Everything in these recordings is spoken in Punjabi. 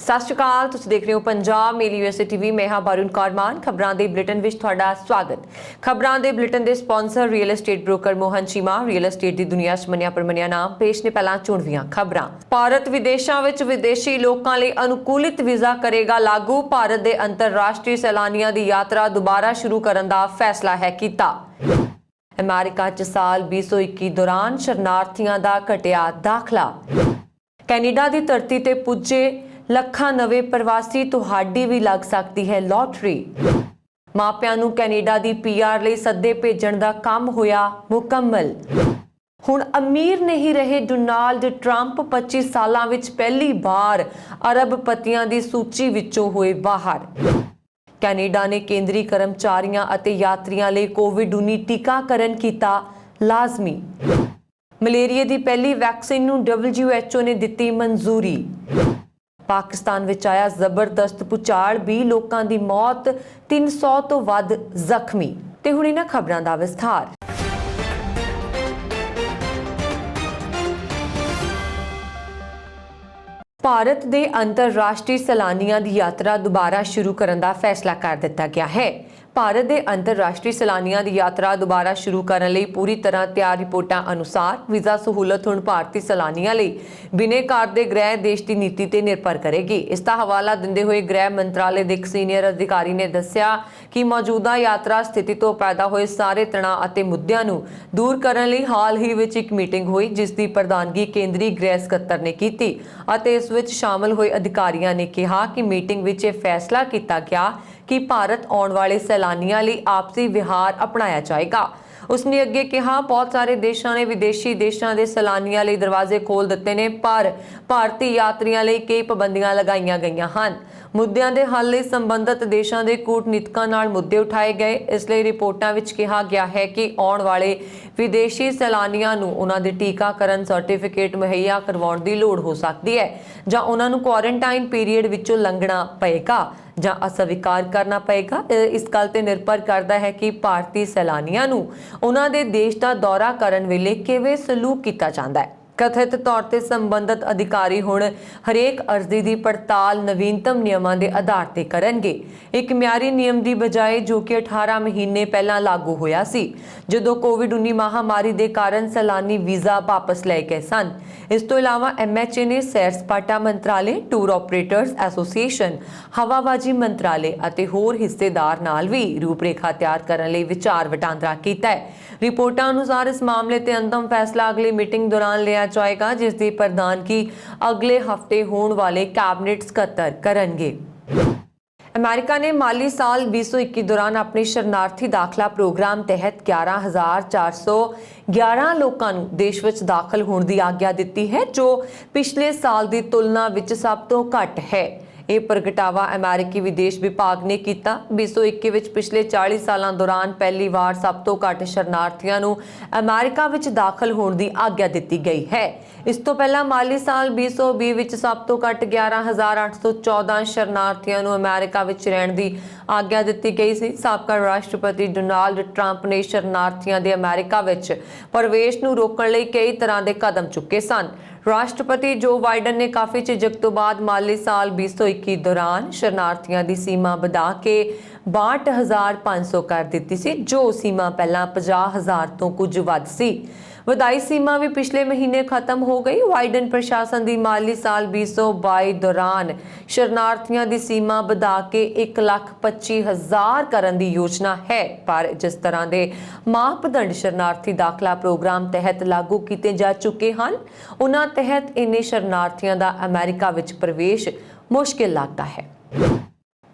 ਸਤਿ ਸ਼੍ਰੀ ਅਕਾਲ। ਤੁਸੀਂ ਦੇਖ ਰਹੇ ਹੋ ਪੰਜਾਬ ਮੇਲ ਯੂਐਸਏ ਟੀਵੀ। ਮੈਂ ਹਾਂ ਬਾरून ਕਾਰਮਾਨ। ਖਬਰਾਂ ਦੇ ਬੁਲੇਟਿਨ ਵਿੱਚ ਤੁਹਾਡਾ ਸਵਾਗਤ। ਖਬਰਾਂ ਦੇ ਬੁਲੇਟਿਨ ਦੇ sponsor real estate broker Mohan Cheema. Real estate ਦੀ ਦੁਨੀਆ 'ਚ ਮੰਨਿਆ ਪ੍ਰਮੰਨਿਆ ਨਾਮ। ਪੇਸ਼ ਨੇ ਪਹਿਲਾਂ ਚੁਣਵੀਆਂ ਖਬਰਾਂ। ਭਾਰਤ ਵਿਦੇਸ਼ਾਂ ਵਿੱਚ ਵਿਦੇਸ਼ੀ ਲੋਕਾਂ ਲਈ ਅਨੁਕੂਲਿਤ ਵੀਜ਼ਾ ਕਰੇਗਾ ਲਾਗੂ। ਭਾਰਤ ਦੇ ਅੰਤਰਰਾਸ਼ਟਰੀ ਸੈਲਾਨੀਆਂ ਦੀ ਯਾਤਰਾ ਦੁਬਾਰਾ ਸ਼ੁਰੂ ਕਰਨ ਦਾ ਫੈਸਲਾ ਹੈ ਕੀਤਾ। ਅਮਰੀਕਾ 'ਚ ਸਾਲ 2021 ਦੌਰਾਨ ਸ਼ਰਨਾਰਥੀਆਂ ਦਾ ਘਟਿਆ ਦਾਖਲਾ। ਕੈਨੇਡਾ ਦੀ ਧਰਤੀ ਤੇ ਪੁੱਜੇ ਲੱਖਾਂ ਨਵੇਂ ਪ੍ਰਵਾਸੀ, ਤੁਹਾਡੀ ਵੀ ਲੱਗ ਸਕਦੀ ਹੈ ਲੋਟਰੀ। ਮਾਪਿਆਂ ਨੂੰ ਕੈਨੇਡਾ ਦੀ ਪੀਆਰ ਲਈ ਸੱਦੇ ਭੇਜਣ ਦਾ ਕੰਮ ਹੋਇਆ ਮੁਕੰਮਲ। ਹੁਣ ਅਮੀਰ ਨਹੀਂ ਰਹੇ ਡੋਨਾਲਡ ਟਰੰਪ। 25 ਸਾਲਾਂ ਵਿੱਚ ਪਹਿਲੀ ਵਾਰ ਅਰਬਪਤੀਆਂ ਦੀ ਸੂਚੀ ਵਿੱਚੋਂ ਹੋਏ ਬਾਹਰ। ਕੈਨੇਡਾ ਨੇ ਕੇਂਦਰੀ ਕਰਮਚਾਰੀਆਂ ਅਤੇ ਯਾਤਰੀਆਂ ਲਈ ਕੋਵਿਡ-19 ਟੀਕਾਕਰਨ ਕੀਤਾ ਲਾਜ਼ਮੀ। ਮਲੇਰੀਆ ਦੀ ਪਹਿਲੀ ਵੈਕਸੀਨ ਨੂੰ WHO ਨੇ ਦਿੱਤੀ ਮਨਜ਼ੂਰੀ। ਪਾਕਿਸਤਾਨ ਵਿੱਚ ਆਇਆ ਜ਼ਬਰਦਸਤ ਭੂਚਾਲ, 20 ਲੋਕਾਂ ਦੀ ਮੌਤ, 300 ਤੋਂ ਵੱਧ ਜ਼ਖਮੀ। ਤੇ ਹੁਣ ਇਹਨਾਂ ਖਬਰਾਂ ਦਾ ਵਿਸਥਾਰ। ਭਾਰਤ ਦੇ ਅੰਤਰਰਾਸ਼ਟਰੀ ਸੈਲਾਨੀਆਂ ਦੀ ਯਾਤਰਾ ਦੁਬਾਰਾ ਸ਼ੁਰੂ ਕਰਨ ਦਾ ਫੈਸਲਾ ਕਰ ਦਿੱਤਾ ਗਿਆ ਹੈ। ਭਾਰਤ ਦੇ ਅੰਤਰਰਾਸ਼ਟਰੀ ਸੈਲਾਨੀਆਂ ਦੀ ਯਾਤਰਾ ਦੁਬਾਰਾ ਸ਼ੁਰੂ ਕਰਨ ਲਈ ਪੂਰੀ ਤਰ੍ਹਾਂ ਤਿਆਰ ਰਿਪੋਰਟਾਂ ਅਨੁਸਾਰ ਵੀਜ਼ਾ ਸਹੂਲਤ ਹੁਣ ਭਾਰਤੀ ਸੈਲਾਨੀਆਂ ਲਈ ਬਿਨੇਕਾਰ ਦੇ ਗ੍ਰਹਿ ਦੇਸ਼ ਦੀ ਨੀਤੀ ਤੇ ਨਿਰਭਰ ਕਰੇਗੀ। ਇਸ ਦਾ ਹਵਾਲਾ ਦਿੰਦੇ ਹੋਏ ਗ੍ਰਹਿ ਮੰਤਰਾਲੇ ਦੇ ਇੱਕ ਸੀਨੀਅਰ ਅਧਿਕਾਰੀ ਨੇ ਦੱਸਿਆ ਕਿ ਮੌਜੂਦਾ ਯਾਤਰਾ ਸਥਿਤੀ ਤੋਂ ਪੈਦਾ ਹੋਏ ਸਾਰੇ ਤਣਾਅ ਅਤੇ ਮੁੱਦਿਆਂ ਨੂੰ ਦੂਰ ਕਰਨ ਲਈ ਹਾਲ ਹੀ ਵਿੱਚ ਇੱਕ ਮੀਟਿੰਗ ਹੋਈ, ਜਿਸ ਦੀ ਪ੍ਰਧਾਨਗੀ ਕੇਂਦਰੀ ਗ੍ਰਹਿ ਸਕੱਤਰ ਨੇ ਕੀਤੀ ਅਤੇ ਇਸ ਵਿੱਚ ਸ਼ਾਮਲ ਹੋਏ ਅਧਿਕਾਰੀਆਂ ਨੇ ਕਿਹਾ ਕਿ ਮੀਟਿੰਗ ਵਿੱਚ ਇਹ ਫੈਸਲਾ ਕੀਤਾ ਗਿਆ ਕਿ ਭਾਰਤ ਆਉਣ ਵਾਲੇ ਸੈਲਾਨੀਆਂ ਲਈ ਆਪਸੀ ਵਿਹਾਰ ਅਪਣਾਇਆ ਜਾਏਗਾ। ਉਸਨੇ ਅੱਗੇ ਕਿਹਾ, ਬਹੁਤ ਸਾਰੇ ਦੇਸ਼ਾਂ ਨੇ ਵਿਦੇਸ਼ੀ ਦੇਸ਼ਾਂ ਦੇ ਸੈਲਾਨੀਆਂ ਲਈ ਦਰਵਾਜ਼ੇ ਖੋਲ੍ਹ ਦਿੱਤੇ ਨੇ, ਪਰ ਭਾਰਤੀ ਯਾਤਰੀਆਂ ਲਈ ਕਈ ਪਾਬੰਦੀਆਂ ਲਗਾਈਆਂ ਗਈਆਂ ਹਨ। ਮੁੱਦਿਆਂ ਦੇ ਹੱਲ ਲਈ ਸੰਬੰਧਿਤ ਦੇਸ਼ਾਂ ਦੇ ਕੂਟਨੀਤਕਾਂ ਨਾਲ ਮੁੱਦੇ ਉਠਾਏ ਗਏ। ਇਸ ਲਈ ਰਿਪੋਰਟਾਂ ਵਿੱਚ ਕਿਹਾ ਗਿਆ ਹੈ ਕਿ ਆਉਣ ਵਾਲੇ ਵਿਦੇਸ਼ੀ ਸੈਲਾਨੀਆਂ ਨੂੰ ਉਹਨਾਂ ਦੇ ਟੀਕਾਕਰਨ ਸਰਟੀਫਿਕੇਟ ਮੁਹੱਈਆ ਕਰਵਾਉਣ ਦੀ ਲੋੜ ਹੋ ਸਕਦੀ ਹੈ, ਜਾਂ ਉਹਨਾਂ ਨੂੰ ਕੁਆਰੰਟਾਈਨ ਪੀਰੀਅਡ ਵਿੱਚੋਂ ਲੰਘਣਾ ਪਏਗਾ ਜਾਂ ਅਸਵੀਕਾਰ ਕਰਨਾ ਪਏਗਾ। ਇਸ ਗੱਲ ਤੇ ਨਿਰਭਰ ਕਰਦਾ ਹੈ ਕਿ ਭਾਰਤੀ ਸੈਲਾਨੀਆਂ ਨੂੰ ਉਹਨਾਂ ਦੇ ਦੇਸ਼ ਦਾ ਦੌਰਾ ਕਰਨ ਵੇਲੇ ਕਿਵੇਂ ਸਲੂਕ ਕੀਤਾ ਜਾਂਦਾ ਹੈ। ਕਥਿਤ ਤੌਰ ਤੇ ਸੰਬੰਧਿਤ ਅਧਿਕਾਰੀ ਹੁਣ ਹਰੇਕ ਅਰਜ਼ੀ ਦੀ ਪੜਤਾਲ ਨਵੀਨਤਮ ਨਿਯਮਾਂ ਦੇ ਆਧਾਰ ਤੇ ਕਰਨਗੇ। ਇੱਕ ਮਿਆਰੀ ਨਿਯਮ ਦੀ ਬਜਾਏ ਜੋ ਕਿ 18 ਮਹੀਨੇ ਪਹਿਲਾਂ ਲਾਗੂ ਹੋਇਆ ਸੀ, ਜਦੋਂ ਕੋਵਿਡ-19 ਮਹਾਮਾਰੀ ਦੇ ਕਾਰਨ ਸੈਲਾਨੀ ਵੀਜ਼ਾ ਵਾਪਸ ਲਏ ਗਏ ਸਨ। ਇਸ ਤੋਂ ਇਲਾਵਾ MHA ਨੇ ਸੈਰ ਸਪਾਟਾ ਮੰਤਰਾਲੇ, ਟੂਰ ਆਪਰੇਟਰਸ ਐਸੋਸੀਏਸ਼ਨ, ਹਵਾਬਾਜ਼ੀ ਮੰਤਰਾਲੇ ਅਤੇ ਹੋਰ ਹਿੱਸੇਦਾਰ ਨਾਲ ਵੀ ਰੂਪਰੇਖਾ ਤਿਆਰ ਕਰਨ ਲਈ ਵਿਚਾਰ ਵਟਾਂਦਰਾ ਕੀਤਾ ਹੈ। ਰਿਪੋਰਟਾਂ ਅਨੁਸਾਰ ਇਸ ਮਾਮਲੇ ਤੇ ਅੰਤਮ ਫੈਸਲਾ ਅਗਲੀ ਮੀਟਿੰਗ ਦੌਰਾਨ ਲਿਆ ਜਾਏਗਾ, ਜਿਸ ਦੀ ਪ੍ਰਧਾਨਗੀ ਅਗਲੇ ਹਫ਼ਤੇ ਹੋਣ ਵਾਲੇ ਕੈਬਨਿਟ ਸਕੱਤਰ ਕਰਨਗੇ। ਅਮਰੀਕਾ ਨੇ ਮਾਲੀ ਸਾਲ 2021 ਦੌਰਾਨ ਆਪਣੇ ਸ਼ਰਨਾਰਥੀ ਦਾਖਲਾ ਪ੍ਰੋਗਰਾਮ ਤਹਿਤ 11,411 ਲੋਕਾਂ ਨੂੰ ਦੇਸ਼ ਵਿੱਚ ਦਾਖਲ ਹੋਣ ਦੀ ਆਗਿਆ ਦਿੱਤੀ ਹੈ, ਜੋ ਪਿਛਲੇ ਸਾਲ ਦੀ ਤੁਲਨਾ ਵਿੱਚ ਸਭ ਤੋਂ ਘੱਟ ਹੈ। ਇਹ ਪ੍ਰਗਟਾਵਾ ਅਮਰੀਕੀ ਵਿਦੇਸ਼ ਵਿਭਾਗ ਨੇ ਕੀਤਾ। 2021 ਵਿੱਚ ਪਿਛਲੇ 40 ਸਾਲਾਂ ਦੌਰਾਨ ਪਹਿਲੀ ਵਾਰ ਸਭ ਤੋਂ ਘੱਟ ਸ਼ਰਨਾਰਥੀਆਂ ਨੂੰ ਅਮਰੀਕਾ ਵਿੱਚ ਦਾਖਲ ਹੋਣ ਦੀ ਆਗਿਆ ਦਿੱਤੀ ਗਈ ਹੈ। ਇਸ ਤੋਂ ਪਹਿਲਾਂ ਮਾਲੀ ਸਾਲ 2020 ਵਿੱਚ ਸਭ ਤੋਂ ਘੱਟ 11,814 ਸ਼ਰਨਾਰਥੀਆਂ ਨੂੰ ਅਮਰੀਕਾ ਵਿੱਚ ਰਹਿਣ ਦੀ ਆਗਿਆ ਦਿੱਤੀ ਗਈ ਸੀ। ਸਾਬਕਾ ਰਾਸ਼ਟਰਪਤੀ ਡੋਨਾਲਡ ਟਰੰਪ ਨੇ ਸ਼ਰਨਾਰਥੀਆਂ ਦੇ ਅਮਰੀਕਾ ਵਿੱਚ ਪ੍ਰਵੇਸ਼ ਨੂੰ ਰੋਕਣ ਲਈ ਕਈ ਤਰ੍ਹਾਂ ਦੇ ਕਦਮ ਚੁੱਕੇ ਸਨ। ਰਾਸ਼ਟਰਪਤੀ ਜੋ ਬਾਈਡਨ ਨੇ ਕਾਫੀ ਝਿਜਕ ਤੋਂ ਬਾਅਦ ਮਾਲੀ ਸਾਲ 2021 ਦੌਰਾਨ ਸ਼ਰਨਾਰਥੀਆਂ ਦੀ ਸੀਮਾ ਵਧਾ ਕੇ 62,500 ਕਰ ਦਿੱਤੀ ਸੀ, ਜੋ ਸੀਮਾ ਪਹਿਲਾਂ 50,000 ਤੋਂ ਕੁਝ ਵੱਧ ਸੀ। ਵਧਾਈ ਸੀਮਾ ਵੀ ਪਿਛਲੇ ਮਹੀਨੇ ਖਤਮ ਹੋ ਗਈ। ਬਾਈਡਨ ਪ੍ਰਸ਼ਾਸਨ ਦੀ ਮਾਲੀ ਸਾਲ 2022 ਦੌਰਾਨ ਸ਼ਰਨਾਰਥੀਆਂ ਦੀ ਸੀਮਾ ਵਧਾ ਕੇ 1,25,000 ਕਰਨ ਦੀ ਯੋਜਨਾ ਹੈ, ਪਰ ਜਿਸ ਤਰ੍ਹਾਂ ਦੇ ਮਾਪਦੰਡ ਸ਼ਰਨਾਰਥੀ ਦਾਖਲਾ ਪ੍ਰੋਗਰਾਮ ਤਹਿਤ ਲਾਗੂ ਕੀਤੇ ਜਾ ਚੁੱਕੇ ਹਨ, ਉਹਨਾਂ ਤਹਿਤ ਇੰਨੇ ਸ਼ਰਨਾਰਥੀਆਂ ਦਾ ਅਮਰੀਕਾ ਵਿੱਚ ਪ੍ਰਵੇਸ਼ ਮੁਸ਼ਕਿਲ ਲੱਗਦਾ ਹੈ।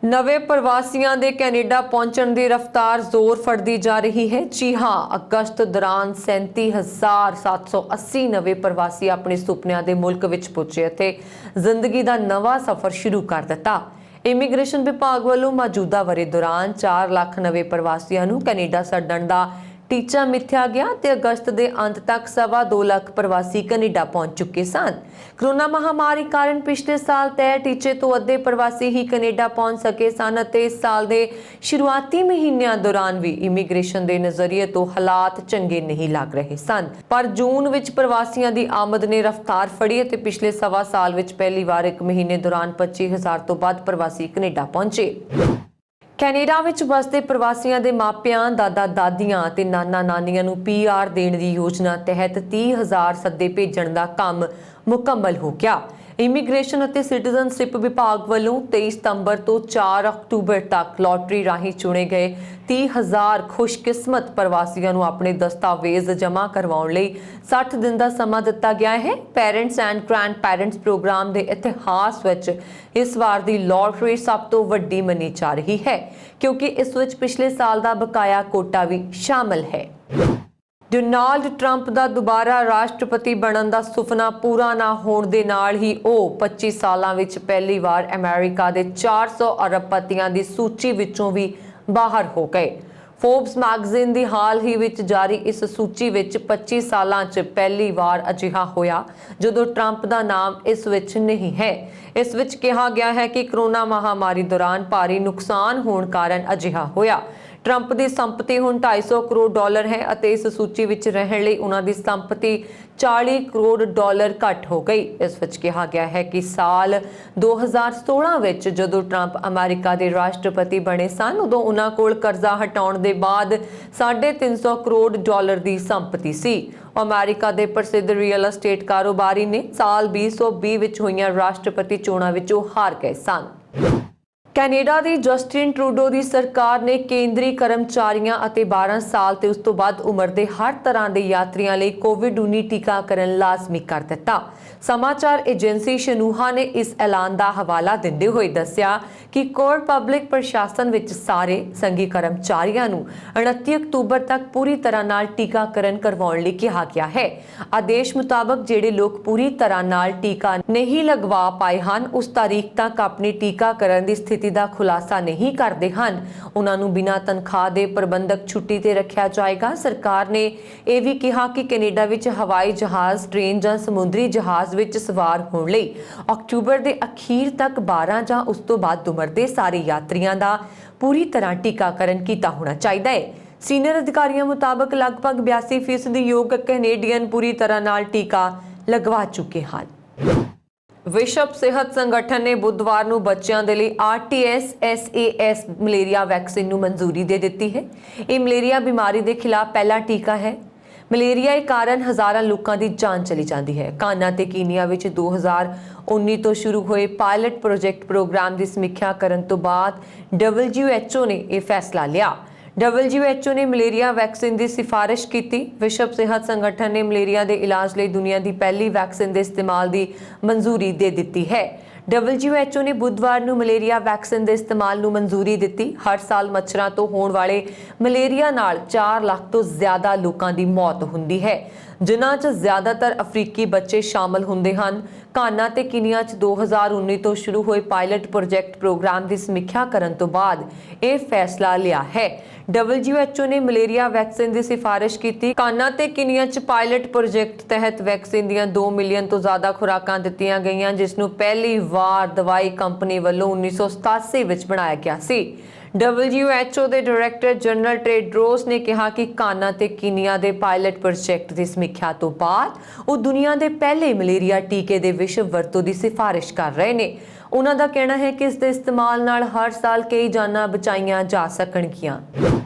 ਨਵੇਂ ਪ੍ਰਵਾਸੀਆਂ ਦੇ ਕੈਨੇਡਾ ਪਹੁੰਚਣ ਦੀ ਰਫ਼ਤਾਰ ਜ਼ੋਰ ਫੜਦੀ ਜਾ ਰਹੀ ਹੈ। ਜੀ ਹਾਂ, ਅਗਸਤ ਦੌਰਾਨ 37,780 ਨਵੇਂ ਪ੍ਰਵਾਸੀ ਆਪਣੇ ਸੁਪਨਿਆਂ ਦੇ ਮੁਲਕ ਵਿੱਚ ਪਹੁੰਚੇ ਅਤੇ ਜ਼ਿੰਦਗੀ ਦਾ ਨਵਾਂ ਸਫ਼ਰ ਸ਼ੁਰੂ ਕਰ ਦਿੱਤਾ। ਇਮੀਗ੍ਰੇਸ਼ਨ ਵਿਭਾਗ ਵੱਲੋਂ ਮੌਜੂਦਾ ਵਰ੍ਹੇ ਦੌਰਾਨ 4 ਲੱਖ ਨਵੇਂ ਪ੍ਰਵਾਸੀਆਂ ਨੂੰ ਕੈਨੇਡਾ ਛੱਡਣ ਦਾ ਟੀਚਾ ਮਿੱਥਿਆ ਗਿਆ ਤੇ ਅਗਸਤ ਦੇ ਅੰਤ ਤੱਕ 2.25 ਲੱਖ ਪ੍ਰਵਾਸੀ ਕੈਨੇਡਾ ਪਹੁੰਚ ਚੁੱਕੇ ਸਨ। ਕਰੋਨਾ ਮਹਾਮਾਰੀ ਕਾਰਨ ਪਿਛਲੇ ਸਾਲ ਤੈਅ ਟੀਚੇ ਤੋਂ ਅੱਧੇ ਪ੍ਰਵਾਸੀ ਹੀ ਕੈਨੇਡਾ ਪਹੁੰਚ ਸਕੇ ਸਨ ਅਤੇ ਇਸ ਸਾਲ ਦੇ ਸ਼ੁਰੂਆਤੀ ਮਹੀਨਿਆਂ ਦੌਰਾਨ ਵੀ ਇਮੀਗ੍ਰੇਸ਼ਨ ਦੇ ਨਜ਼ਰੀਏ ਤੋਂ ਹਾਲਾਤ ਚੰਗੇ ਨਹੀਂ ਲੱਗ ਰਹੇ ਸਨ। ਪਰ ਜੂਨ ਵਿੱਚ ਪ੍ਰਵਾਸੀਆਂ ਦੀ ਆਮਦ ਨੇ ਰਫ਼ਤਾਰ ਫੜੀ ਅਤੇ ਪਿਛਲੇ ਸਵਾ ਸਾਲ ਵਿੱਚ ਪਹਿਲੀ ਵਾਰ ਇੱਕ ਮਹੀਨੇ ਦੌਰਾਨ 25,000 ਤੋਂ ਵੱਧ ਪ੍ਰਵਾਸੀ ਕੈਨੇਡਾ ਪਹੁੰਚੇ। ਕੈਨੇਡਾ ਵਿੱਚ ਵਸਦੇ ਪ੍ਰਵਾਸੀਆਂ ਦੇ ਮਾਪਿਆਂ, ਦਾਦਾ-ਦਾਦੀਆਂ ਅਤੇ ਨਾਨਾ-ਨਾਨੀਆਂ ਨੂੰ PR ਦੇਣ ਦੀ ਯੋਜਨਾ ਤਹਿਤ 30,000 ਸੱਦੇ ਭੇਜਣ ਦਾ ਕੰਮ ਮੁਕੰਮਲ ਹੋ ਗਿਆ। ਇਮੀਗ੍ਰੇਸ਼ਨ ਅਤੇ ਸਿਟੀਜ਼ਨਸ਼ਿਪ ਵਿਭਾਗ ਵੱਲੋਂ 23 ਸਤੰਬਰ ਤੋਂ 4 ਅਕਤੂਬਰ ਤੱਕ ਲੋਟਰੀ ਰਾਹੀਂ ਚੁਣੇ ਗਏ 30,000 ਖੁਸ਼ਕਿਸਮਤ ਪ੍ਰਵਾਸੀਆਂ ਨੂੰ ਆਪਣੇ ਦਸਤਾਵੇਜ਼ ਜਮ੍ਹਾਂ ਕਰਵਾਉਣ ਲਈ 60 ਦਿਨ ਦਾ ਸਮਾਂ ਦਿੱਤਾ ਗਿਆ ਹੈ। Parents and grandparents programme ਦੇ ਇਤਿਹਾਸ ਵਿੱਚ ਇਸ ਵਾਰ ਦੀ ਲੋਟਰੀ ਸਭ ਤੋਂ ਵੱਡੀ ਮੰਨੀ ਜਾ ਰਹੀ ਹੈ ਕਿਉਂਕਿ ਇਸ ਵਿੱਚ ਪਿਛਲੇ ਸਾਲ ਦਾ ਬਕਾਇਆ ਕੋਟਾ ਵੀ ਸ਼ਾਮਲ ਹੈ। ਡੋਨਾਲਡ ਟਰੰਪ ਦਾ ਦੁਬਾਰਾ ਰਾਸ਼ਟਰਪਤੀ ਬਣਨ ਦਾ ਸੁਪਨਾ ਪੂਰਾ ਨਾ ਹੋਣ ਦੇ ਨਾਲ ਹੀ ਉਹ 25 ਸਾਲਾਂ ਵਿੱਚ ਪਹਿਲੀ ਵਾਰ ਅਮਰੀਕਾ ਦੇ 400 ਅਰਬਪਤੀਆਂ ਦੀ ਸੂਚੀ ਵਿੱਚੋਂ ਵੀ ਬਾਹਰ ਹੋ ਗਏ। ਫੋਰਬਸ ਮੈਗਜ਼ੀਨ ਦੀ ਹਾਲ ਹੀ ਵਿੱਚ ਜਾਰੀ ਇਸ ਸੂਚੀ ਵਿੱਚ 25 ਸਾਲਾਂ 'ਚ ਪਹਿਲੀ ਵਾਰ ਅਜਿਹਾ ਹੋਇਆ ਜਦੋਂ ਟਰੰਪ ਦਾ ਨਾਮ ਇਸ ਵਿੱਚ ਨਹੀਂ ਹੈ। ਇਸ ਵਿੱਚ ਕਿਹਾ ਗਿਆ ਹੈ ਕਿ ਕਰੋਨਾ ਮਹਾਮਾਰੀ ਦੌਰਾਨ ਭਾਰੀ ਨੁਕਸਾਨ ਹੋਣ ਕਾਰਨ ਅਜਿਹਾ ਹੋਇਆ। ਟਰੰਪ ਦੀ ਸੰਪਤੀ ਹੁਣ $250 ਕਰੋੜ ਹੈ ਅਤੇ ਇਸ ਸੂਚੀ ਵਿੱਚ ਰਹਿਣ ਲਈ ਉਹਨਾਂ ਦੀ ਸੰਪਤੀ $40 ਕਰੋੜ ਘੱਟ ਹੋ ਗਈ। ਇਸ ਵਿੱਚ ਕਿਹਾ ਗਿਆ ਹੈ ਕਿ ਸਾਲ 2016 ਵਿੱਚ ਜਦੋਂ ਟਰੰਪ ਅਮਰੀਕਾ ਦੇ ਰਾਸ਼ਟਰਪਤੀ ਬਣੇ ਸਨ ਉਦੋਂ ਉਹਨਾਂ ਕੋਲ ਕਰਜ਼ਾ ਹਟਾਉਣ ਦੇ ਬਾਅਦ $350 ਕਰੋੜ ਦੀ ਸੰਪਤੀ ਸੀ। ਅਮਰੀਕਾ ਦੇ ਪ੍ਰਸਿੱਧ ਰੀਅਲ ਅਸਟੇਟ ਕਾਰੋਬਾਰੀ ਨੇ ਸਾਲ 2020 ਵਿੱਚ ਹੋਈਆਂ ਰਾਸ਼ਟਰਪਤੀ ਚੋਣਾਂ ਵਿੱਚੋਂ ਹਾਰ ਗਏ ਸਨ। ਕੈਨੇਡਾ ਦੀ ਜਸਟਿਨ ਟਰੂਡੋ ਦੀ ਸਰਕਾਰ ਨੇ ਕੇਂਦਰੀ ਕਰਮਚਾਰੀਆਂ ਅਤੇ 12 ਸਾਲ ਤੇ ਉਸ ਤੋਂ ਵੱਧ ਉਮਰ ਦੇ ਹਰ ਤਰ੍ਹਾਂ ਦੇ ਯਾਤਰੀਆਂ ਲਈ ਕੋਵਿਡ-19 ਟੀਕਾਕਰਨ ਲਾਜ਼ਮੀ ਕਰ ਦਿੱਤਾ। ਸਮਾਚਾਰ ਏਜੰਸੀ ਸ਼ਨੂਹਾ ਨੇ ਇਸ ਐਲਾਨ ਦਾ ਹਵਾਲਾ ਦਿੰਦੇ ਹੋਏ ਦੱਸਿਆ ਕਿ ਕੋਰ ਪਬਲਿਕ ਪ੍ਰਸ਼ਾਸਨ ਵਿੱਚ ਸਾਰੇ ਸੰਘੀ ਕਰਮਚਾਰੀਆਂ ਨੂੰ 29 ਅਕਤੂਬਰ ਤੱਕ ਪੂਰੀ ਤਰ੍ਹਾਂ ਨਾਲ ਟੀਕਾਕਰਨ ਕਰਵਾਉਣ ਲਈ ਕਿਹਾ ਗਿਆ ਹੈ। ਆਦੇਸ਼ ਮੁਤਾਬਕ ਜਿਹੜੇ ਲੋਕ ਪੂਰੀ ਤਰ੍ਹਾਂ ਨਾਲ ਟੀਕਾ ਨਹੀਂ ਲਗਵਾ ਪਾਏ ਹਨ ਉਸ ਤਾਰੀਖ ਤੱਕ ਆਪਣੀ ਟੀਕਾਕਰਨ ਦੀ ਸਥਿਤੀ ਦਾ ਖੁਲਾਸਾ ਨਹੀਂ ਕਰਦੇ ਹਨ ਉਹਨਾਂ ਨੂੰ ਬਿਨਾਂ ਤਨਖਾਹ ਦੇ ਪ੍ਰਬੰਧਕ ਛੁੱਟੀ ਤੇ ਰੱਖਿਆ ਜਾਏਗਾ। ਸਰਕਾਰ ਨੇ ਇਹ ਵੀ ਕਿਹਾ ਕਿ ਕੈਨੇਡਾ ਵਿੱਚ ਹਵਾਈ ਜਹਾਜ਼, ਟ੍ਰੇਨ ਜਾਂ ਸਮੁੰਦਰੀ ਜਹਾਜ਼ ਵਿੱਚ ਸਵਾਰ ਹੋਣ ਲਈ ਅਕਤੂਬਰ ਦੇ ਅਖੀਰ ਤੱਕ 12 ਜਾਂ ਉਸ ਤੋਂ ਵੱਧ ਉਮਰ ਦੇ ਸਾਰੇ ਯਾਤਰੀਆਂ ਦਾ ਪੂਰੀ ਤਰ੍ਹਾਂ ਟੀਕਾਕਰਨ ਕੀਤਾ ਹੋਣਾ ਚਾਹੀਦਾ ਹੈ। ਸੀਨੀਅਰ ਅਧਿਕਾਰੀਆਂ ਮੁਤਾਬਕ ਲਗਭਗ 82% ਯੋਗ ਕੈਨੇਡੀਅਨ ਪੂਰੀ ਤਰ੍ਹਾਂ ਨਾਲ ਟੀਕਾ ਲਗਵਾ ਚੁੱਕੇ ਹਨ। ਵਿਸ਼ਵ ਸਿਹਤ ਸੰਗਠਨ ਨੇ ਬੁੱਧਵਾਰ ਨੂੰ ਬੱਚਿਆਂ ਦੇ ਲਈ RTS-SAS ਮਲੇਰੀਆ ਵੈਕਸੀਨ ਨੂੰ ਮਨਜ਼ੂਰੀ ਦੇ ਦਿੱਤੀ ਹੈ। ਇਹ ਮਲੇਰੀਆ ਬਿਮਾਰੀ ਦੇ ਖਿਲਾਫ ਪਹਿਲਾ ਟੀਕਾ ਹੈ। ਮਲੇਰੀਆ ਕਾਰਨ ਹਜ਼ਾਰਾਂ ਲੋਕਾਂ ਦੀ ਜਾਨ ਚਲੀ ਜਾਂਦੀ ਹੈ। ਕਾਨਾ ਤੇ ਕੀਨੀਆ ਵਿੱਚ 2019 ਤੋਂ ਸ਼ੁਰੂ ਹੋਏ ਪਾਇਲਟ ਪ੍ਰੋਗਰਾਮ ਦੀ ਸਮੀਖਿਆ ਕਰਨ ਤੋਂ ਬਾਅਦ WHO ਨੇ ਇਹ ਫੈਸਲਾ ਲਿਆ। WHO ਨੇ ਮਲੇਰੀਆ ਵੈਕਸੀਨ ਦੀ ਸਿਫਾਰਿਸ਼ ਕੀਤੀ। ਵਿਸ਼ਵ ਸਿਹਤ ਸੰਗਠਨ ਨੇ ਮਲੇਰੀਆ ਦੇ ਇਲਾਜ ਲਈ ਦੁਨੀਆ ਦੀ ਪਹਿਲੀ ਵੈਕਸੀਨ ਦੇ ਇਸਤੇਮਾਲ ਦੀ ਮਨਜ਼ੂਰੀ ਦੇ ਦਿੱਤੀ ਹੈ। WHO ਨੇ ਬੁੱਧਵਾਰ ਨੂੰ ਮਲੇਰੀਆ ਵੈਕਸੀਨ ਦੇ ਇਸਤੇਮਾਲ ਨੂੰ ਮਨਜ਼ੂਰੀ ਦਿੱਤੀ। ਹਰ ਸਾਲ ਮੱਛਰਾਂ ਤੋਂ ਹੋਣ ਵਾਲੇ ਮਲੇਰੀਆ ਨਾਲ 4 ਲੱਖ ਤੋਂ ਜ਼ਿਆਦਾ ਲੋਕਾਂ ਦੀ ਮੌਤ ਹੁੰਦੀ ਹੈ, ਜਿਨ੍ਹਾਂ 'ਚ ਜ਼ਿਆਦਾਤਰ ਅਫਰੀਕੀ ਬੱਚੇ ਸ਼ਾਮਲ ਹੁੰਦੇ ਹਨ। ਕਾਨਾ ਤੇ ਕੀਨੀਆ 'ਚ 2019 ਤੋਂ ਸ਼ੁਰੂ ਹੋਏ ਪਾਇਲਟ ਪ੍ਰੋਗਰਾਮ ਦੀ ਸਮੀਖਿਆ ਕਰਨ ਤੋਂ ਬਾਅਦ ਇਹ ਫੈਸਲਾ ਲਿਆ ਹੈ। WHO ਨੇ ਮਲੇਰੀਆ ਵੈਕਸੀਨ ਦੀ ਸਿਫਾਰਿਸ਼ ਕੀਤੀ। ਕਾਨਾ ਤੇ ਕੀਨੀਆ 'ਚ ਪਾਇਲਟ ਪ੍ਰੋਜੈਕਟ ਤਹਿਤ ਵੈਕਸੀਨ ਦੀਆਂ 2 ਮਿਲੀਅਨ ਤੋਂ ਜ਼ਿਆਦਾ ਖੁਰਾਕਾਂ ਦਿੱਤੀਆਂ ਗਈਆਂ, ਜਿਸ ਨੂੰ ਪਹਿਲੀ ਵਾਰ ਦਵਾਈ ਕੰਪਨੀ ਵੱਲੋਂ 1987 ਵਿੱਚ ਬਣਾਇਆ ਗਿਆ ਸੀ। WHO ਦੇ ਡਾਇਰੈਕਟਰ ਜਨਰਲ ਟੈਡਰੋਸ ਨੇ ਕਿਹਾ ਕਿ ਕਾਨਾ ਤੇ ਕੀਨੀਆ ਦੇ ਪਾਇਲਟ ਪ੍ਰੋਜੈਕਟ ਦੀ ਸਮੀਖਿਆ ਤੋਂ ਬਾਅਦ ਉਹ ਦੁਨੀਆ ਦੇ ਪਹਿਲੇ ਮਲੇਰੀਆ ਟੀਕੇ ਦੇ ਵਿਸ਼ਵ ਵਰਤੋਂ ਦੀ ਸਿਫਾਰਿਸ਼ ਕਰ ਰਹੇ ਨੇ। ਉਹਨਾਂ ਦਾ ਕਹਿਣਾ ਹੈ ਕਿ ਇਸ ਦੇ ਇਸਤੇਮਾਲ ਨਾਲ ਹਰ ਸਾਲ ਕਈ ਜਾਨਾਂ ਬਚਾਈਆਂ ਜਾ ਸਕਣਗੀਆਂ।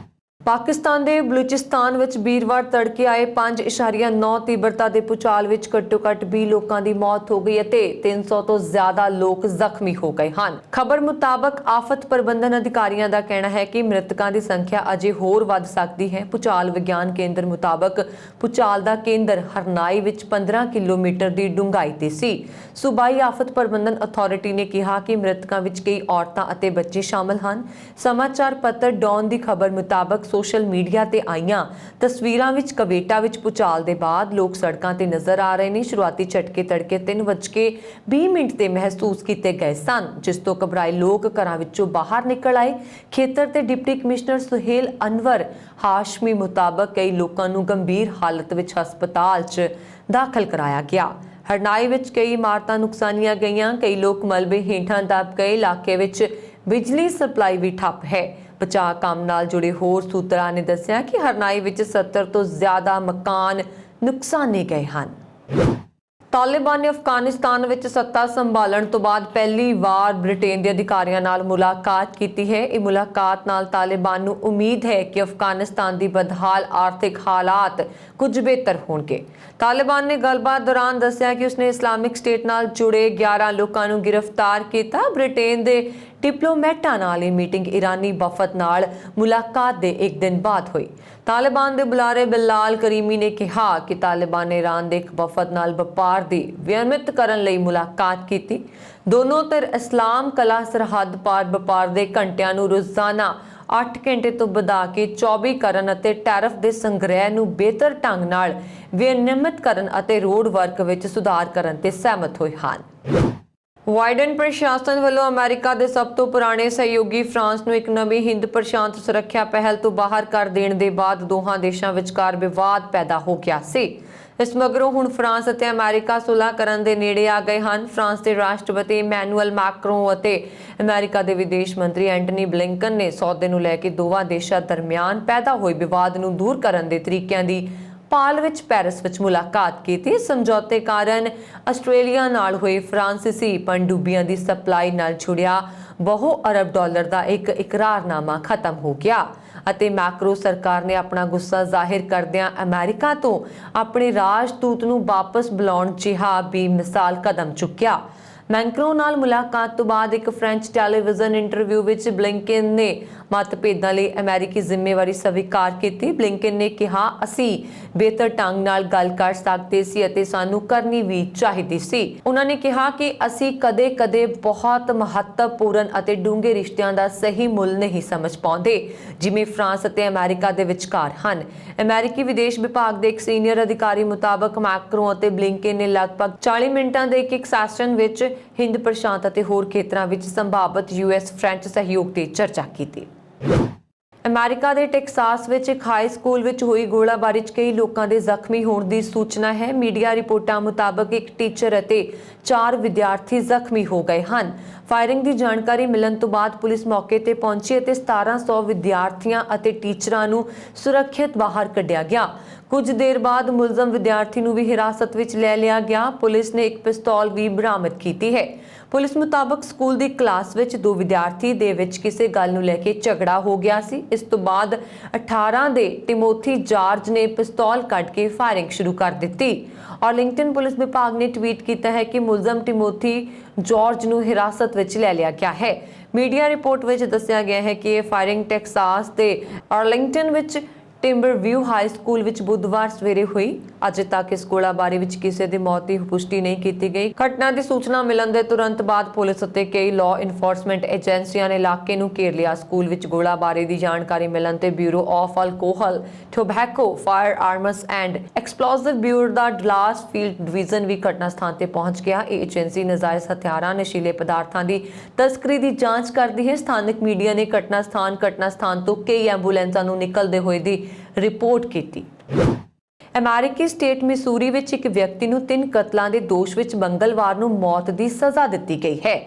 ਪਾਕਿਸਤਾਨ ਦੇ ਬਲੂਚਿਸਤਾਨ ਵਿੱਚ ਵੀਰਵਾਰ ਤੜਕੇ ਆਏ 5.9 ਤੀਬਰਤਾ ਦੇ ਭੂਚਾਲ ਵਿੱਚ ਘੱਟੋ-ਘੱਟ 20 ਲੋਕਾਂ ਦੀ ਮੌਤ ਹੋ ਗਈ ਅਤੇ 300 ਤੋਂ ਜ਼ਿਆਦਾ ਲੋਕ ਜ਼ਖਮੀ ਹੋ ਗਏ ਹਨ। ਖਬਰ ਮੁਤਾਬਕ ਆਫਤ ਪ੍ਰਬੰਧਨ ਅਧਿਕਾਰੀਆਂ ਦਾ ਕਹਿਣਾ ਹੈ ਕਿ ਮ੍ਰਿਤਕਾਂ ਦੀ ਸੰਖਿਆ ਅਜੇ ਹੋਰ ਵੱਧ ਸਕਦੀ ਹੈ। ਭੂਚਾਲ ਵਿਗਿਆਨ ਕੇਂਦਰ ਮੁਤਾਬਕ ਭੂਚਾਲ ਦਾ ਕੇਂਦਰ ਹਰਨਾਈ ਵਿੱਚ 15 ਕਿਲੋਮੀਟਰ ਦੀ ਡੂੰਘਾਈ ਤੇ ਸੀ। ਸੂਬਾਈ ਆਫਤ ਪ੍ਰਬੰਧਨ ਅਥਾਰਟੀ ਨੇ ਕਿਹਾ ਕਿ ਮ੍ਰਿਤਕਾਂ ਵਿੱਚ ਕਈ ਔਰਤਾਂ ਅਤੇ ਬੱਚੇ ਸ਼ਾਮਲ ਹਨ। ਸਮਾਚਾਰ ਪੱਤਰ ਡੌਨ ਦੀ ਖਬਰ ਮੁਤਾਬਕ ਸੋਸ਼ਲ ਮੀਡੀਆ ਤੇ ਆਈਆਂ ਤਸਵੀਰਾਂ ਵਿੱਚ ਕਵੇਟਾ ਵਿੱਚ ਭੂਚਾਲ ਦੇ ਬਾਅਦ ਲੋਕ ਸੜਕਾਂ ਤੇ ਨਜ਼ਰ ਆ ਰਹੇ ਨੇ। ਸ਼ੁਰੂਆਤੀ ਝਟਕੇ ਤੜਕੇ 3:20 ਤੇ ਮਹਿਸੂਸ ਕੀਤੇ ਗਏ ਸਨ, ਜਿਸ ਤੋਂ ਘਬਰਾਏ ਲੋਕ ਘਰਾਂ ਵਿੱਚੋਂ ਬਾਹਰ ਨਿਕਲ ਆਏ। ਖੇਤਰ ਤੇ ਡਿਪਟੀ ਕਮਿਸ਼ਨਰ ਸੁਹੇਲ ਅਨਵਰ ਹਾਸ਼ਮੀ ਮੁਤਾਬਕ ਕਈ ਲੋਕਾਂ ਨੂੰ ਗੰਭੀਰ ਹਾਲਤ ਵਿੱਚ ਹਸਪਤਾਲ 'ਚ ਦਾਖਲ ਕਰਾਇਆ ਗਿਆ। ਹਰਨਾਈ ਵਿੱਚ ਕਈ ਇਮਾਰਤਾਂ ਨੁਕਸਾਨੀਆਂ ਗਈਆਂ, ਕਈ ਲੋਕ ਮਲਬੇ ਹੇਠਾਂ ਦਬ ਗਏ। ਇਲਾਕੇ ਵਿੱਚ ਬਿਜਲੀ ਸਪਲਾਈ ਵੀ ਠੱਪ ਹੈ। ਬਚਾਅ ਕੰਮ ਨਾਲ ਜੁੜੇ ਹੋਰ ਸੂਤਰਾਂ ਨੇ ਦੱਸਿਆ ਕਿ ਹਰਨਾਈ ਵਿੱਚ 70 ਤੋਂ ਜ਼ਿਆਦਾ ਮਕਾਨ ਨੁਕਸਾਨੇ ਗਏ ਹਨ। ਤਾਲਿਬਾਨ ਨੇ ਅਫਗਾਨਿਸਤਾਨ ਵਿੱਚ ਸੱਤਾ ਸੰਭਾਲਣ ਤੋਂ ਬਾਅਦ ਪਹਿਲੀ ਵਾਰ ਬ੍ਰਿਟੇਨ ਦੇ ਅਧਿਕਾਰੀਆਂ ਨਾਲ ਮੁਲਾਕਾਤ ਕੀਤੀ ਹੈ। ਇਹ ਮੁਲਾਕਾਤ ਨਾਲ ਤਾਲਿਬਾਨ ਨੂੰ ਉਮੀਦ ਹੈ ਕਿ ਅਫਗਾਨਿਸਤਾਨ ਦੀ ਬਦਹਾਲ ਆਰਥਿਕ ਹਾਲਾਤ ਕੁਝ ਬਿਹਤਰ ਹੋਣਗੇ। ਤਾਲਿਬਾਨ ਨੇ ਗੱਲਬਾਤ ਦੌਰਾਨ ਦੱਸਿਆ ਕਿ ਉਸਨੇ ਇਸਲਾਮਿਕ ਸਟੇਟ ਨਾਲ ਜੁੜੇ 11 ਲੋਕਾਂ ਨੂੰ ਗ੍ਰਿਫਤਾਰ ਕੀਤਾ। ਬ੍ਰਿਟੇਨ ਦੇ ਡਿਪਲੋਮੈਟਾਂ ਨਾਲ ਇਹ ਮੀਟਿੰਗ ਇਰਾਨੀ ਵਫਦ ਨਾਲ ਮੁਲਾਕਾਤ ਦੇ ਇੱਕ ਦਿਨ ਬਾਅਦ ਹੋਈ। ਤਾਲਿਬਾਨ ਦੇ ਬੁਲਾਰੇ ਬਿਲਾਲ ਕਰੀਮੀ ਨੇ ਕਿਹਾ ਕਿ ਤਾਲਿਬਾਨ ਨੇ ਇਰਾਨ ਦੇ ਇੱਕ ਵਫਦ ਨਾਲ ਵਪਾਰ ਦੀ ਵਿਅਮਿਤ ਕਰਨ ਲਈ ਮੁਲਾਕਾਤ ਕੀਤੀ। ਦੋਨੋਂ ਧਿਰ ਇਸਲਾਮ ਕਲਾ ਸਰਹੱਦ ਪਾਰ ਵਪਾਰ ਦੇ ਘੰਟਿਆਂ ਨੂੰ ਰੋਜ਼ਾਨਾ 8 ਘੰਟੇ ਤੋਂ ਵਧਾ ਕੇ 24 ਕਰਨ ਅਤੇ ਟੈਰਿਫ ਦੇ ਸੰਗ੍ਰਹਿ ਨੂੰ ਬਿਹਤਰ ਢੰਗ ਨਾਲ ਵਿਨਿਯਮਿਤ ਕਰਨ ਅਤੇ ਰੋਡ ਵਰਕ ਵਿੱਚ ਸੁਧਾਰ ਕਰਨ ਤੇ ਸਹਿਮਤ ਹੋਏ ਹਨ। ਬਾਈਡਨ ਪ੍ਰਸ਼ਾਸਨ ਵੱਲੋਂ ਅਮਰੀਕਾ ਦੇ ਸਭ ਤੋਂ ਪੁਰਾਣੇ ਸਹਿਯੋਗੀ ਫਰਾਂਸ ਨੂੰ ਇੱਕ ਨਵੀਂ ਹਿੰਦ ਪ੍ਰਸ਼ਾਂਤ ਸੁਰੱਖਿਆ ਪਹਿਲ ਤੋਂ ਬਾਹਰ ਕਰ ਦੇਣ ਦੇ ਬਾਅਦ ਦੋਹਾਂ ਦੇਸ਼ਾਂ ਵਿਚਕਾਰ ਵਿਵਾਦ ਪੈਦਾ ਹੋ ਗਿਆ ਸੀ। ਇਸ ਮਗਰੋਂ ਹੁਣ ਫਰਾਂਸ ਅਤੇ ਅਮਰੀਕਾ ਸੁਲ੍ਹਾ ਕਰਨ ਦੇ ਨੇੜੇ ਆ ਗਏ ਹਨ। ਫਰਾਂਸ ਦੇ ਰਾਸ਼ਟਰਪਤੀ ਇਮੈਨੂਅਲ ਮੈਕਰੋਂ ਅਤੇ ਅਮਰੀਕਾ ਦੇ ਵਿਦੇਸ਼ ਮੰਤਰੀ ਐਂਟਨੀ ਬਲਿੰਕਨ ਨੇ ਸੌਦੇ ਨੂੰ ਲੈ ਕੇ ਦੋਵਾਂ ਦੇਸ਼ਾਂ ਦਰਮਿਆਨ ਪੈਦਾ ਹੋਏ ਵਿਵਾਦ ਨੂੰ ਦੂਰ ਕਰਨ ਦੇ ਤਰੀਕਿਆਂ ਦੀ ਭਾਲ ਵਿੱਚ ਪੈਰਿਸ ਵਿੱਚ ਮੁਲਾਕਾਤ ਕੀਤੀ। ਸਮਝੌਤੇ ਕਾਰਨ ਆਸਟ੍ਰੇਲੀਆ ਨਾਲ ਹੋਏ ਫਰਾਂਸੀਸੀ ਪਣਡੁੱਬੀਆਂ ਦੀ ਸਪਲਾਈ ਨਾਲ ਜੁੜਿਆ ਬਹੁ ਅਰਬ ਡਾਲਰ ਦਾ ਇੱਕ ਇਕਰਾਰਨਾਮਾ ਖਤਮ ਹੋ ਗਿਆ ਅਤੇ ਮੈਕਰੋ ਸਰਕਾਰ ਨੇ ਆਪਣਾ ਗੁੱਸਾ ਜ਼ਾਹਿਰ ਕਰਦਿਆਂ ਅਮਰੀਕਾ ਤੋਂ ਆਪਣੇ ਰਾਜਦੂਤ ਨੂੰ ਵਾਪਸ ਬੁਲਾਉਣ ਜਿਹਾ ਬੇਮਿਸਾਲ ਕਦਮ ਚੁੱਕਿਆ। ਮੈਕਰੋਂ ਨਾਲ ਮੁਲਾਕਾਤ ਤੋਂ ਬਾਅਦ ਇੱਕ ਫ੍ਰੈਂਚ ਟੈਲੀਵਿਜ਼ਨ ਇੰਟਰਵਿਊ ਵਿੱਚ ਬਲਿੰਕਨ ਨੇ ਮਤਭੇਦਾਂ ਲਈ ਅਮਰੀਕੀ ਜ਼ਿੰਮੇਵਾਰੀ ਸਵੀਕਾਰ ਕੀਤੀ। ਬਲਿੰਕਨ ਨੇ ਕਿਹਾ, ਅਸੀਂ ਬਿਹਤਰ ਢੰਗ ਨਾਲ ਗੱਲ ਕਰ ਸਕਦੇ ਸੀ ਅਤੇ ਸਾਨੂੰ ਕਰਨੀ ਵੀ ਚਾਹੀਦੀ ਸੀ। ਉਹਨਾਂ ਨੇ ਕਿਹਾ ਕਿ ਅਸੀਂ ਕਦੇ-ਕਦੇ ਬਹੁਤ ਮਹੱਤਵਪੂਰਨ ਅਤੇ ਡੂੰਘੇ ਰਿਸ਼ਤਿਆਂ ਦਾ ਸਹੀ ਮੁੱਲ ਨਹੀਂ ਸਮਝ ਪਾਉਂਦੇ, ਜਿਵੇਂ ਫਰਾਂਸ ਅਤੇ ਅਮਰੀਕਾ ਦੇ ਵਿਚਕਾਰ ਹਨ। ਅਮਰੀਕੀ ਵਿਦੇਸ਼ ਵਿਭਾਗ ਦੇ ਇੱਕ ਸੀਨੀਅਰ ਅਧਿਕਾਰੀ ਮੁਤਾਬਕ ਮੈਕਰੋਂ ਅਤੇ ਬਲਿੰਕਨ ਨੇ ਲਗਭਗ 40 ਮਿੰਟਾਂ ਦੇ ਇੱਕ ਸੈਸ਼ਨ ਵਿੱਚ ਹਿੰਦ ਪ੍ਰਸ਼ਾਂਤ ਅਤੇ ਹੋਰ ਖੇਤਰਾਂ ਵਿੱਚ ਸੰਭਾਵਿਤ ਯੂਐਸ ਫ੍ਰੈਂਚ ਸਹਿਯੋਗ ਤੇ ਚਰਚਾ ਕੀਤੀ। ਅਮਰੀਕਾ ਦੇ ਟੈਕਸਾਸ ਵਿੱਚ ਇੱਕ ਹਾਈ ਸਕੂਲ ਵਿੱਚ ਹੋਈ ਗੋਲਾਬਾਰੀ 'ਚ ਕਈ ਲੋਕਾਂ ਦੇ ਜ਼ਖਮੀ ਹੋਣ ਦੀ ਸੂਚਨਾ ਹੈ। ਮੀਡੀਆ ਰਿਪੋਰਟਾਂ ਮੁਤਾਬਕ ਇੱਕ ਟੀਚਰ ਅਤੇ 4 ਵਿਦਿਆਰਥੀ ਜ਼ਖਮੀ ਹੋ ਗਏ ਹਨ। ਫਾਇਰਿੰਗ ਦੀ ਜਾਣਕਾਰੀ ਮਿਲਣ ਤੋਂ ਬਾਅਦ ਪੁਲਿਸ ਮੌਕੇ ਤੇ ਪਹੁੰਚੀ ਅਤੇ 1700 ਵਿਦਿਆਰਥੀਆਂ ਅਤੇ ਟੀਚਰਾਂ ਨੂੰ ਸੁਰੱਖਿਅਤ ਬਾਹਰ ਕੱਢਿਆ ਗਿਆ। ਕੁਝ ਦੇਰ ਬਾਅਦ ਮੁਲਜ਼ਮ ਵਿਦਿਆਰਥੀ ਨੂੰ ਵੀ ਹਿਰਾਸਤ ਵਿੱਚ ਲੈ ਲਿਆ ਗਿਆ। ਪੁਲਿਸ ਨੇ ਇੱਕ ਪਿਸਤੌਲ ਵੀ ਬਰਾਮਦ ਕੀਤੀ ਹੈ। ਪੁਲਿਸ ਮੁਤਾਬਕ ਸਕੂਲ ਦੀ ਕਲਾਸ ਵਿੱਚ 2 ਵਿਦਿਆਰਥੀ ਦੇ ਵਿੱਚ ਕਿਸੇ ਗੱਲ ਨੂੰ ਲੈ ਕੇ ਝਗੜਾ ਹੋ ਗਿਆ ਸੀ। ਇਸ ਤੋਂ ਬਾਅਦ 18 ਦੇ ਟਿਮੋਥੀ ਜਾਰਜ ਨੇ ਪਿਸਤੌਲ ਕੱਢ ਕੇ ਫਾਇਰਿੰਗ ਸ਼ੁਰੂ ਕਰ ਦਿੱਤੀ। ਆਰਲਿੰਗਟਨ ਪੁਲਿਸ ਵਿਭਾਗ ਨੇ ਟਵੀਟ ਕੀਤਾ ਹੈ ਕਿ ਮੁਲਜ਼ਮ ਟਿਮੋਥੀ ਜਾਰਜ ਨੂੰ ਹਿਰਾਸਤ ਵਿੱਚ ਲੈ ਲਿਆ ਗਿਆ ਹੈ। ਮੀਡੀਆ ਰਿਪੋਰਟ ਵਿੱਚ ਦੱਸਿਆ ਗਿਆ ਹੈ ਕਿ ਇਹ ਫਾਇਰਿੰਗ ਟੈਕਸਾਸ ਦੇ ਆਰਲਿੰਗਟਨ ਵਿੱਚ ਟਿੰਬਰਵਿਊ ਹਾਈ ਸਕੂਲ ਵਿੱਚ ਬੁੱਧਵਾਰ ਸਵੇਰੇ ਹੋਈ। ਅਜੇ ਤੱਕ ਇਸ ਗੋਲਾਬਾਰੀ ਵਿੱਚ ਕਿਸੇ ਦੀ ਮੌਤ ਦੀ ਪੁਸ਼ਟੀ ਨਹੀਂ ਕੀਤੀ ਗਈ। ਘਟਨਾ ਦੀ ਸੂਚਨਾ ਮਿਲਣ ਦੇ ਤੁਰੰਤ ਬਾਅਦ ਪੁਲਿਸ ਅਤੇ ਕਈ ਲਾਅ ਇਨਫੋਰਸਮੈਂਟ ਏਜੰਸੀਆਂ ਨੇ ਇਲਾਕੇ ਨੂੰ ਘੇਰ ਲਿਆ। ਸਕੂਲ ਵਿੱਚ ਗੋਲਾਬਾਰੀ ਦੀ ਜਾਣਕਾਰੀ ਮਿਲਣ ਤੇ bureau of alcohol, tobacco, firearms and explosive bureau ਦਾ ਡਲਾਸ ਫੀਲਡ ਡਿਵੀਜ਼ਨ ਵੀ ਘਟਨਾ ਸਥਾਨ ਤੇ ਪਹੁੰਚ ਗਿਆ। ਇਹ ਏਜੰਸੀ ਨਜਾਇਜ਼ ਹਥਿਆਰਾਂ, ਨਸ਼ੀਲੇ ਪਦਾਰਥਾਂ ਦੀ ਤਸਕਰੀ ਦੀ ਜਾਂਚ ਕਰਦੀ ਹੈ। ਸਥਾਨਕ ਮੀਡੀਆ ਨੇ ਘਟਨਾ ਸਥਾਨ ਤੋਂ ਕਈ ਐਂਬੂਲੈਂਸਾਂ ਨੂੰ ਨਿਕਲਦੇ ਹੋਏ ਦੀ ਰਿਪੋਰਟ ਕੀਤੀ। ਅਮਰੀਕੀ ਸਟੇਟ ਮਿਸੂਰੀ ਵਿੱਚ ਇੱਕ ਵਿਅਕਤੀ ਨੂੰ 3 ਕਤਲਾਂ ਦੇ ਦੋਸ਼ ਵਿੱਚ ਮੰਗਲਵਾਰ ਨੂੰ ਮੌਤ ਦੀ ਸਜ਼ਾ ਦਿੱਤੀ ਗਈ ਹੈ।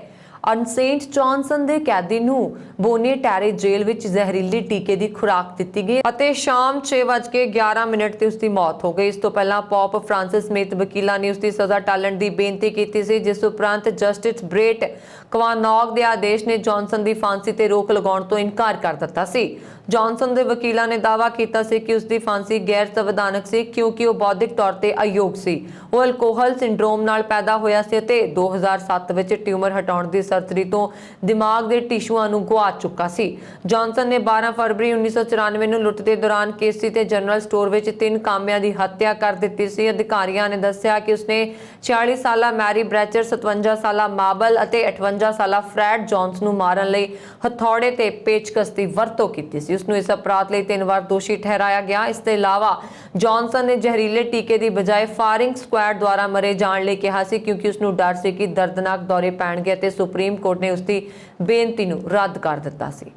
ਸੇਂਟ ਜੌਨਸਨ ਦੇ ਕੈਦੀ ਨੂੰ ਬੋਨੇ ਟੈਰੇ ਜੇਲ੍ਹ ਵਿੱਚ ਜ਼ਹਿਰੀਲੇ ਟੀਕੇ ਦੀ ਖੁਰਾਕ ਦਿੱਤੀ ਗਈ ਅਤੇ ਸ਼ਾਮ 6:11 ਤੇ ਉਸ ਦੀ ਮੌਤ ਹੋ ਗਈ। ਇਸ ਤੋਂ ਪਹਿਲਾਂ ਪੋਪ ਫ੍ਰਾਂਸਿਸ ਸਮੇਤ ਵਕੀਲਾਂ ਨੇ ਉਸ ਦੀ ਸਜ਼ਾ ਟਾਲਣ ਦੀ ਬੇਨਤੀ ਕੀਤੀ ਸੀ, ਜਿਸ ਉਪਰੰਤ ਜਸਟਿਸ ਬ੍ਰੇਟ ਕਵਾਨੌਗ ਦੇ ਆਦੇਸ਼ ਨੇ ਜੌਨਸਨ ਦੀ ਫਾਂਸੀ ਤੇ ਰੋਕ ਲਗਾਉਣ ਤੋਂ ਇਨਕਾਰ ਕਰ ਦਿੱਤਾ ਸੀ। ਜੌਨਸਨ ਦੇ ਵਕੀਲਾਂ ਨੇ ਦਾਅਵਾ ਕੀਤਾ ਸੀ ਕਿ ਉਸ ਦੀ ਫਾਂਸੀ ਗੈਰ ਸੰਵਿਧਾਨਕ ਸੀ ਕਿਉਂਕਿ ਉਹ ਬੌਧਿਕ ਤੌਰ ਤੇ ਅਯੋਗ ਸੀ। ਉਹ ਅਲਕੋਹਲ ਸਿੰਡਰੋਮ ਨਾਲ ਪੈਦਾ ਹੋਇਆ ਸੀ ਅਤੇ 2007 ਵਿੱਚ ਟਿਊਮਰ ਹਟਾਉਣ ਦੀ ਸਰਜਰੀ ਤੋਂ ਦਿਮਾਗ ਦੇ ਟਿਸ਼ੂਆਂ ਨੂੰ ਗੁਆ ਚੁੱਕਾ ਸੀ। ਜੌਨਸਨ ਨੇ 12 ਫਰਵਰੀ 1994 ਨੂੰ ਲੁੱਟ ਦੇ ਦੌਰਾਨ ਕੇਸੀ ਤੇ ਜਨਰਲ ਸਟੋਰ ਵਿੱਚ 3 ਕਾਮਿਆਂ ਦੀ ਹੱਤਿਆ ਕਰ ਦਿੱਤੀ ਸੀ। ਅਧਿਕਾਰੀਆਂ ਨੇ ਦੱਸਿਆ ਕਿ ਉਸਨੇ 46 ਸਾਲਾ ਮੈਰੀ ਬ੍ਰੈਚਰ, 57 ਸਾਲਾ ਮਾਬਲ ਅਤੇ 58 ਸਾਲਾ ਫਰੈਡ ਜੌਨਸ ਨੂੰ ਮਾਰਨ ਲਈ ਹਥੌੜੇ ਤੇ ਪੇਚਕਸ ਦੀ ਵਰਤੋਂ ਕੀਤੀ ਸੀ। ਸੀ। ਉਸ ਨੂੰ ਇਸ ਅਪਰਾਧ ਲਈ 3 ਵਾਰ ਦੋਸ਼ੀ ਠਹਿਰਾਇਆ ਗਿਆ। ਇਸ ਤੋਂ ਇਲਾਵਾ ਜੌਨਸਨ ਨੇ ਜ਼ਹਿਰੀਲੇ ਟੀਕੇ ਦੀ ਬਜਾਏ ਫਾਇਰਿੰਗ ਸਕੁਐਡ ਦੁਆਰਾ ਮਰੇ ਜਾਣ ਲਈ ਕਿਹਾ ਸੀ, ਕਿਉਂਕਿ ਉਸ ਨੂੰ ਡਰ ਸੀ ਕਿ ਦਰਦਨਾਕ ਦੌਰੇ ਪੈਣਗੇ ਅਤੇ ਸੁਪਰੀਮ ਕੋਰਟ ਨੇ ਉਸ ਦੀ ਬੇਨਤੀ ਨੂੰ ਰੱਦ ਕਰ ਦਿੱਤਾ ਸੀ।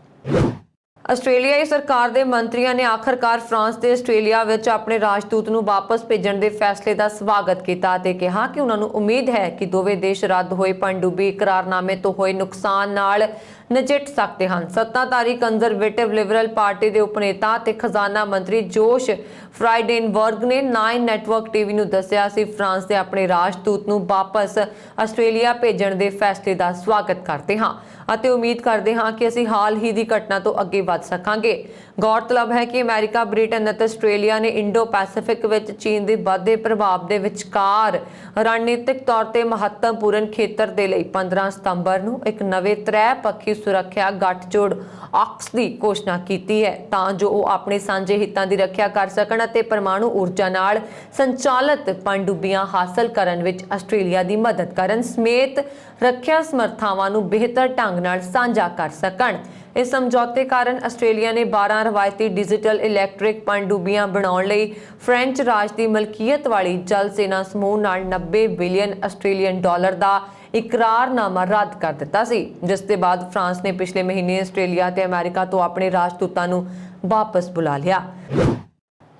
ਆਸਟ੍ਰੇਲੀਆਈ ਸਰਕਾਰ ਦੇ ਮੰਤਰੀਆਂ ਨੇ ਆਖਰਕਾਰ ਫਰਾਂਸ ਤੇ ਆਸਟ੍ਰੇਲੀਆ ਵਿੱਚ ਆਪਣੇ ਰਾਜਦੂਤ ਨੂੰ ਵਾਪਸ ਭੇਜਣ ਦੇ ਫੈਸਲੇ ਦਾ ਸਵਾਗਤ ਕੀਤਾ ਅਤੇ ਕਿਹਾ ਕਿ ਉਹਨਾਂ ਨੂੰ ਉਮੀਦ ਹੈ ਕਿ ਦੋਵੇਂ ਦੇਸ਼ ਰੱਦ ਹੋਏ ਪਣਡੁੱਬੀ ਇਕਰਾਰਨਾਮੇ ਤੋਂ ਹੋਏ ਨੁਕਸਾਨ ਨਾਲ ਨਜਿੱਠ ਸਕਦੇ ਹਨ। ਸੱਤਾਧਾਰੀ ਕੰਜ਼ਰਵੇਟਿਵ ਲਿਬਰਲ ਪਾਰਟੀ ਦੇ ਉਪਨੇਤਾ ਤੇ ਖਜ਼ਾਨਾ ਮੰਤਰੀ ਜੋਸ਼ ਫਰਾਈਡੇਨਬਰਗ ਨੇ 9 ਨੈਟਵਰਕ ਟੀਵੀ ਨੂੰ ਦੱਸਿਆ ਸੀ ਫਰਾਂਸ ਦੇ ਆਪਣੇ ਰਾਜਦੂਤ ਨੂੰ ਵਾਪਸ ਆਸਟ੍ਰੇਲੀਆ ਭੇਜਣ ਦੇ ਫੈਸਲੇ ਦਾ ਸਵਾਗਤ ਕਰਦੇ ਹਾਂ ਅਤੇ ਉਮੀਦ ਕਰਦੇ ਹਾਂ ਕਿ ਅਸੀਂ ਹਾਲ ਹੀ ਦੀ ਘਟਨਾ ਤੋਂ ਅੱਗੇ ਵਧ ਸਕਾਂਗੇ। ਗੌਰਤਲਬ ਹੈ ਕਿ ਅਮਰੀਕਾ, ਬ੍ਰਿਟੇਨ ਅਤੇ ਆਸਟ੍ਰੇਲੀਆ ਨੇ ਇੰਡੋ ਪੈਸੀਫਿਕ ਵਿੱਚ ਚੀਨ ਦੇ ਵੱਧਦੇ ਪ੍ਰਭਾਵ ਦੇ ਵਿਚਕਾਰ ਰਣਨੀਤਿਕ ਤੌਰ ਤੇ ਮਹੱਤਵਪੂਰਨ ਖੇਤਰ ਦੇ ਲਈ 15 ਸਤੰਬਰ ਨੂੰ ਇੱਕ ਨਵੇਂ ਤ੍ਰੈ-ਪੱਖੀ ਸੁਰੱਖਿਆ ਗੱਠਜੋੜ ਆਕਸ ਦੀ ਘੋਸ਼ਣਾ ਕੀਤੀ ਹੈ ਤਾਂ ਜੋ ਉਹ ਆਪਣੇ ਸਾਂਝੇ ਹਿੱਤਾਂ ਦੀ ਰੱਖਿਆ ਕਰ ਸਕਣ ਅਤੇ ਪਰਮਾਣੂ ਊਰਜਾ ਨਾਲ ਸੰਚਾਲਿਤ ਪਣਡੁੱਬੀਆਂ ਹਾਸਲ ਕਰਨ ਵਿੱਚ ਆਸਟ੍ਰੇਲੀਆ ਦੀ ਮਦਦ ਕਰਨ ਸਮੇਤ ਰੱਖਿਆ ਸਮਰੱਥਾਵਾਂ ਨੂੰ ਬਿਹਤਰ ਢੰਗ ਨਾਲ ਸਾਂਝਾ ਕਰ ਸਕਣ। ਇਸ ਸਮਝੌਤੇ ਕਾਰਨ ਆਸਟ੍ਰੇਲੀਆ ਨੇ 12 ਰਵਾਇਤੀ ਡਿਜੀਟਲ ਇਲੈਕਟ੍ਰਿਕ ਪਣਡੁੱਬੀਆਂ ਬਣਾਉਣ ਲਈ ਫ੍ਰੈਂਚ ਰਾਜ ਦੀ ਮਲਕੀਅਤ ਵਾਲੀ ਜਲ ਸੈਨਾ ਸਮੂਹ ਨਾਲ 90 ਬਿਲੀਅਨ ਆਸਟ੍ਰੇਲੀਅਨ ਡਾਲਰ ਦਾ ਇਕਰਾਰਨਾਮਾ ਰੱਦ ਕਰ ਦਿੱਤਾ ਸੀ, ਜਿਸ ਦੇ ਬਾਅਦ ਫਰਾਂਸ ਨੇ ਪਿਛਲੇ ਮਹੀਨੇ ਆਸਟ੍ਰੇਲੀਆ ਤੇ ਅਮਰੀਕਾ ਤੋਂ ਆਪਣੇ ਰਾਜਦੂਤਾਂ ਨੂੰ ਵਾਪਸ ਬੁਲਾ ਲਿਆ।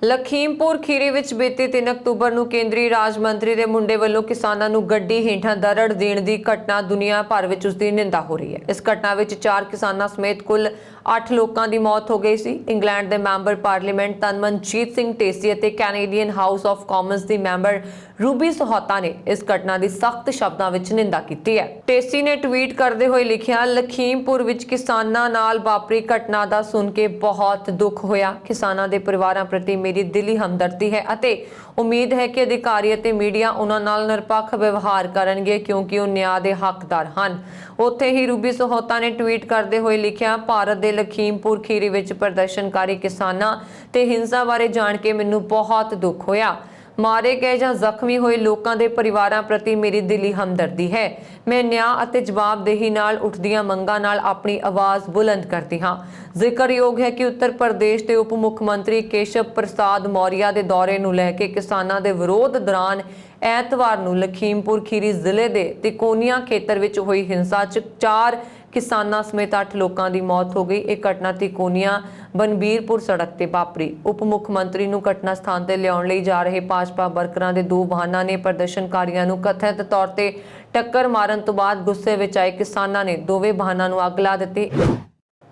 ਲਖੀਮਪੁਰ ਖੀਰੀ ਵਿੱਚ ਬੀਤੀ 3 ਅਕਤੂਬਰ ਨੂੰ ਕੇਂਦਰੀ ਰਾਜ ਮੰਤਰੀ ਦੇ ਮੁੰਡੇ ਵੱਲੋਂ ਕਿਸਾਨਾਂ ਨੂੰ ਗੱਡੀ ਹੇਠਾਂ ਦਰੜ ਦੇਣ ਦੀ ਘਟਨਾ ਦੁਨੀਆ ਭਰ ਵਿੱਚ ਉਸ ਦੀ ਨਿੰਦਾ ਹੋ ਰਹੀ ਹੈ। ਇਸ ਘਟਨਾ ਵਿੱਚ 4 ਕਿਸਾਨਾਂ ਸਮੇਤ ਕੁੱਲ 8 ਲੋਕਾਂ ਦੀ ਮੌਤ ਹੋ ਗਈ ਸੀ। ਇੰਗਲੈਂਡ ਦੇ ਮੈਂਬਰ ਪਾਰਲੀਮੈਂਟ ਤਨਮਨਜੀਤ ਸਿੰਘ ਢੇਸੀ ਅਤੇ Canadian house of Commons the member Ruby Sahota ਨੇ ਇਸ ਘਟਨਾ ਦੀ ਸਖਤ ਸ਼ਬਦਾਂ ਵਿੱਚ ਨਿੰਦਾ ਕੀਤੀ ਹੈ। ਢੇਸੀ ਨੇ ਟਵੀਟ ਕਰਦੇ ਹੋਏ ਲਿਖਿਆ, ਲਖੀਮਪੁਰ ਵਿੱਚ ਕਿਸਾਨਾਂ ਨਾਲ ਵਾਪਰੀ ਘਟਨਾ ਦਾ ਸੁਣ ਕੇ ਬਹੁਤ ਦੁੱਖ ਹੋਇਆ। ਕਿਸਾਨਾਂ ਦੇ ਪਰਿਵਾਰਾਂ ਪ੍ਰਤੀ ਮੇਰੀ ਦਿਲੀ ਹਮਦਰਦੀ ਹੈ ਅਤੇ ਉਮੀਦ ਹੈ ਕਿ ਅਧਿਕਾਰੀ ਅਤੇ ਮੀਡੀਆ ਉਹਨਾਂ ਨਾਲ ਨਿਰਪੱਖ ਵਿਵਹਾਰ ਕਰਨਗੇ ਕਿਉਂਕਿ ਉਹ ਨਿਆਂ ਦੇ ਹੱਕਦਾਰ ਹਨ। ਉੱਥੇ ਹੀ ਰੂਬੀ ਸਹੋਤਾ ਨੇ ਟਵੀਟ ਕਰਦੇ ਹੋਏ ਲਿਖਿਆ, ਭਾਰਤ ਦੇ ਲਖੀਮਪੁਰ ਖੀਰੀ ਵਿੱਚ ਪ੍ਰਦਰਸ਼ਨਕਾਰੀ ਕਿਸਾਨਾਂ ਤੇ ਹਿੰਸਾ ਬਾਰੇ ਜਾਣ ਕੇ ਮੈਨੂੰ ਬਹੁਤ ਦੁੱਖ ਹੋਇਆ। ਮਾਰੇ ਗਏ ਜਾਂ ਜ਼ਖਮੀ ਹੋਏ ਲੋਕਾਂ ਦੇ ਪਰਿਵਾਰਾਂ ਪ੍ਰਤੀ ਮੇਰੀ ਦਿਲੀ ਹਮਦਰਦੀ ਹੈ। ਮੈਂ ਨਿਆਂ ਅਤੇ ਜਵਾਬਦੇਹੀ ਨਾਲ ਉੱਠਦੀਆਂ ਮੰਗਾਂ ਨਾਲ ਆਪਣੀ ਆਵਾਜ਼ ਬੁਲੰਦ ਕਰਦੀ ਹਾਂ। ਜ਼ਿਕਰਯੋਗ ਹੈ ਕਿ ਉੱਤਰ ਪ੍ਰਦੇਸ਼ ਦੇ ਉਪ ਮੁੱਖ ਮੰਤਰੀ ਕੇਸ਼ਵ ਪ੍ਰਸਾਦ ਮੌਰਿਆ ਦੇ ਦੌਰੇ ਨੂੰ ਲੈ ਕੇ ਕਿਸਾਨਾਂ ਦੇ ਵਿਰੋਧ ਦੌਰਾਨ ਐਤਵਾਰ ਨੂੰ ਲਖੀਮਪੁਰ ਖੀਰੀ ਜ਼ਿਲ੍ਹੇ ਦੇ ਤਿਕੋਨੀਆ ਖੇਤਰ ਵਿੱਚ ਹੋਈ ਹਿੰਸਾ 'ਚ 4 ਕਿਸਾਨਾਂ ਸਮੇਤ 8 ਲੋਕਾਂ ਦੀ ਮੌਤ ਹੋ ਗਈ। ਇਹ ਘਟਨਾ ਤਿਕੋਨੀਆ ਬਨਬੀਰਪੁਰ ਸੜਕ ਤੇ ਵਾਪਰੀ। ਉਪ ਮੁੱਖ ਮੰਤਰੀ ਨੂੰ ਘਟਨਾ ਸਥਾਨ ਤੇ ਲਿਆਉਣ ਲਈ ਜਾ ਰਹੇ ਭਾਜਪਾ ਵਰਕਰਾਂ ਦੇ 2 ਵਾਹਨਾਂ ਨੇ ਪ੍ਰਦਰਸ਼ਨਕਾਰੀਆਂ ਨੂੰ ਕਥਿਤ ਤੌਰ ਤੇ ਟੱਕਰ ਮਾਰਨ ਤੋਂ ਬਾਅਦ ਗੁੱਸੇ ਵਿੱਚ ਆਏ ਕਿਸਾਨਾਂ ਨੇ ਦੋਵੇਂ ਵਾਹਨਾਂ ਨੂੰ ਅੱਗ ਲਾ ਦਿੱਤੀ।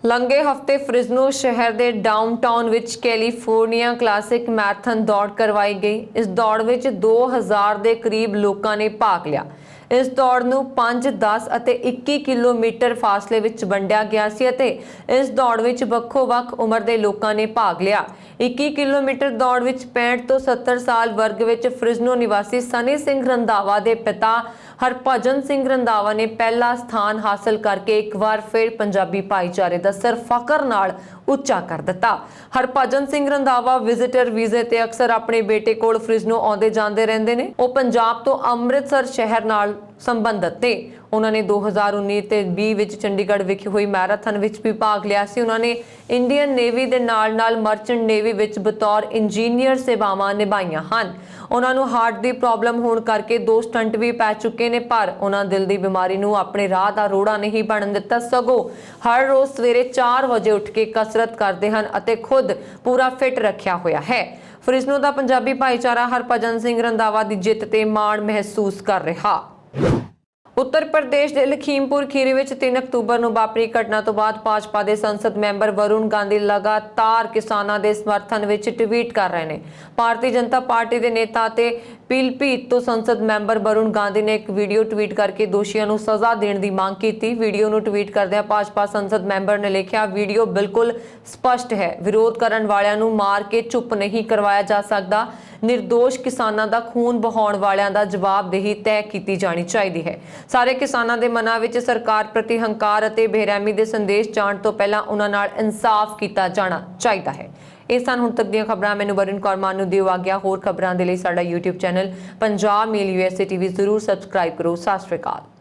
ਲੰਘੇ ਹਫ਼ਤੇ ਫ੍ਰਿਜ਼ਨੋ ਸ਼ਹਿਰ ਦੇ ਡਾਊਨਟਾਊਨ ਵਿੱਚ ਕੈਲੀਫੋਰਨੀਆ ਕਲਾਸਿਕ ਮੈਰਾਥਨ ਦੌੜ ਕਰਵਾਈ ਗਈ। ਇਸ ਦੌੜ ਵਿੱਚ 2000 ਦੇ ਕਰੀਬ ਲੋਕਾਂ ਨੇ ਭਾਗ ਲਿਆ। ਇਸ ਦੌੜ ਨੂੰ 5, 10 ਅਤੇ 21 ਕਿਲੋਮੀਟਰ ਫਾਸਲੇ ਵਿੱਚ ਵੰਡਿਆ ਗਿਆ ਸੀ ਅਤੇ ਇਸ ਦੌੜ ਵਿੱਚ ਵੱਖੋ-ਵੱਖ ਉਮਰ ਦੇ ਲੋਕਾਂ ਨੇ ਭਾਗ ਲਿਆ। 21 ਕਿਲੋਮੀਟਰ ਦੌੜ ਵਿੱਚ 65 ਤੋਂ 70 ਸਾਲ ਵਰਗ ਵਿੱਚ ਫ੍ਰਿਜ਼ਨੋ ਨਿਵਾਸੀ ਸਨੀ ਸਿੰਘ ਰੰਧਾਵਾ ਦੇ ਪਿਤਾ ਹਰਭਜਨ ਸਿੰਘ ਰੰਧਾਵਾ ਨੇ ਪਹਿਲਾ ਸਥਾਨ ਹਾਸਲ ਕਰਕੇ ਇੱਕ ਵਾਰ ਫਿਰ ਪੰਜਾਬੀ ਭਾਈਚਾਰੇ ਦਾ ਸਿਰ ਫਖਰ ਨਾਲ ਉੱਚਾ ਕਰ ਦਿੱਤਾ। ਹਰਭਜਨ ਸਿੰਘ ਰੰਧਾਵਾ ਵਿਜ਼ਿਟਰ ਵੀਜ਼ੇ ਤੇ ਅਕਸਰ ਆਪਣੇ ਬੇਟੇ ਕੋਲ ਫ੍ਰਿਜ਼ਨੋ ਆਉਂਦੇ ਜਾਂਦੇ ਰਹਿੰਦੇ ਨੇ। ਉਹ ਪੰਜਾਬ ਤੋਂ ਅੰਮ੍ਰਿਤਸਰ ਸ਼ਹਿਰ ਨਾਲ ਸੰਬੰਧਿਤ ਨੇ। ਉਹਨਾਂ ਨੇ 2019 ਤੇ 20 ਵਿੱਚ ਚੰਡੀਗੜ੍ਹ ਵਿਖੇ ਹੋਈ ਮੈਰਾਥਨ ਵਿੱਚ ਵੀ ਭਾਗ ਲਿਆ ਸੀ। ਉਹਨਾਂ ਨੇ ਇੰਡੀਅਨ ਨੇਵੀ ਦੇ ਨਾਲ-ਨਾਲ ਮਰਚੈਂਟ ਨੇਵੀ ਵਿੱਚ ਬਤੌਰ ਇੰਜੀਨੀਅਰ ਸੇਵਾਵਾਂ ਨਿਭਾਈਆਂ ਹਨ। ਉਹਨਾਂ ਨੂੰ ਹਾਰਟ ਦੀ ਪ੍ਰੋਬਲਮ ਹੋਣ ਕਰਕੇ 2 ਸਟੰਟ ਵੀ ਪੈ ਚੁੱਕੇ ਨੇ, ਪਰ ਉਹਨਾਂ ਦਿਲ ਦੀ ਬਿਮਾਰੀ ਨੂੰ ਆਪਣੇ ਰਾਹ ਦਾ ਰੋੜਾ ਨਹੀਂ ਬਣਨ ਦਿੱਤਾ, ਸਗੋਂ ਹਰ ਰੋਜ਼ ਸਵੇਰੇ 4 ਵਜੇ ਉੱਠ ਕੇ ਕਸਰਤ ਕਰਦੇ ਹਨ ਅਤੇ ਖੁਦ ਪੂਰਾ ਫਿੱਟ ਰੱਖਿਆ ਹੋਇਆ ਹੈ। ਫ੍ਰਿਜ਼ਨੋ ਦਾ ਪੰਜਾਬੀ ਭਾਈਚਾਰਾ ਹਰਭਜਨ ਸਿੰਘ ਰੰਧਾਵਾ ਦੀ ਜਿੱਤ ਤੇ ਮਾਣ ਮਹਿਸੂਸ ਕਰ ਰਿਹਾ। ਉੱਤਰ ਪ੍ਰਦੇਸ਼ ਦੇ ਲਖੀਮਪੁਰ ਖੀਰੀ ਵਿੱਚ 3 ਅਕਤੂਬਰ ਨੂੰ ਵਾਪਰੀ ਘਟਨਾ ਤੋਂ ਬਾਅਦ ਭਾਜਪਾ ਦੇ ਸੰਸਦ ਮੈਂਬਰ ਵਰੁਣ ਗਾਂਧੀ ਲਗਾਤਾਰ ਕਿਸਾਨਾਂ ਦੇ ਸਮਰਥਨ ਵਿੱਚ ਟਵੀਟ ਕਰ ਰਹੇ ਨੇ। ਭਾਰਤੀ ਜਨਤਾ ਪਾਰਟੀ ਦੇ ਨੇਤਾ ਤੇ ਪੀਲਭੀਤ ਤੋਂ ਸੰਸਦ ਮੈਂਬਰ ਵਰੁਣ ਗਾਂਧੀ ਨੇ ਇੱਕ ਵੀਡੀਓ ਟਵੀਟ ਕਰਕੇ ਦੋਸ਼ੀਆਂ ਨੂੰ ਸਜ਼ਾ ਦੇਣ ਦੀ ਮੰਗ ਕੀਤੀ। ਵੀਡੀਓ ਨੂੰ ਟਵੀਟ ਕਰਦਿਆਂ ਭਾਜਪਾ ਸੰਸਦ ਮੈਂਬਰ ਨੇ ਲਿਖਿਆ, ਵੀਡੀਓ ਬਿਲਕੁਲ ਸਪਸ਼ਟ ਹੈ, ਵਿਰੋਧ ਕਰਨ ਵਾਲਿਆਂ ਨੂੰ ਮਾਰ ਕੇ ਚੁੱਪ ਨਹੀਂ ਕਰਵਾਇਆ ਜਾ ਸਕਦਾ। ਨਿਰਦੋਸ਼ ਕਿਸਾਨਾਂ ਦਾ ਖੂਨ ਬਹਾਉਣ ਵਾਲਿਆਂ ਦਾ ਜਵਾਬਦੇਹੀ ਤੈਅ ਕੀਤੀ ਜਾਣੀ ਚਾਹੀਦੀ ਹੈ। ਸਾਰੇ ਕਿਸਾਨਾਂ ਦੇ ਮਨਾਂ ਵਿੱਚ ਸਰਕਾਰ ਪ੍ਰਤੀ ਹੰਕਾਰ ਅਤੇ ਬੇਰਹਿਮੀ ਦੇ ਸੰਦੇਸ਼ ਜਾਣ ਤੋਂ ਪਹਿਲਾਂ ਉਹਨਾਂ ਨਾਲ ਇਨਸਾਫ ਕੀਤਾ ਜਾਣਾ ਚਾਹੀਦਾ ਹੈ। ਇਹ ਸਨ ਹੁਣ ਤੱਕ ਦੀਆਂ ਖਬਰਾਂ। ਮੈਨੂੰ ਵਰੁਣ ਕੌਰ ਮਾਨ ਨੂੰ ਦਿਓ ਆਗਿਆ। ਹੋਰ ਖਬਰਾਂ ਦੇ ਲਈ ਸਾਡਾ YouTube ਚੈਨਲ ਪੰਜਾਬ ਮੇਲ USA TV ਜ਼ਰੂਰ ਸਬਸਕ੍ਰਾਈਬ ਕਰੋ। ਸਤਿ ਸ਼੍ਰੀ ਅਕਾਲ।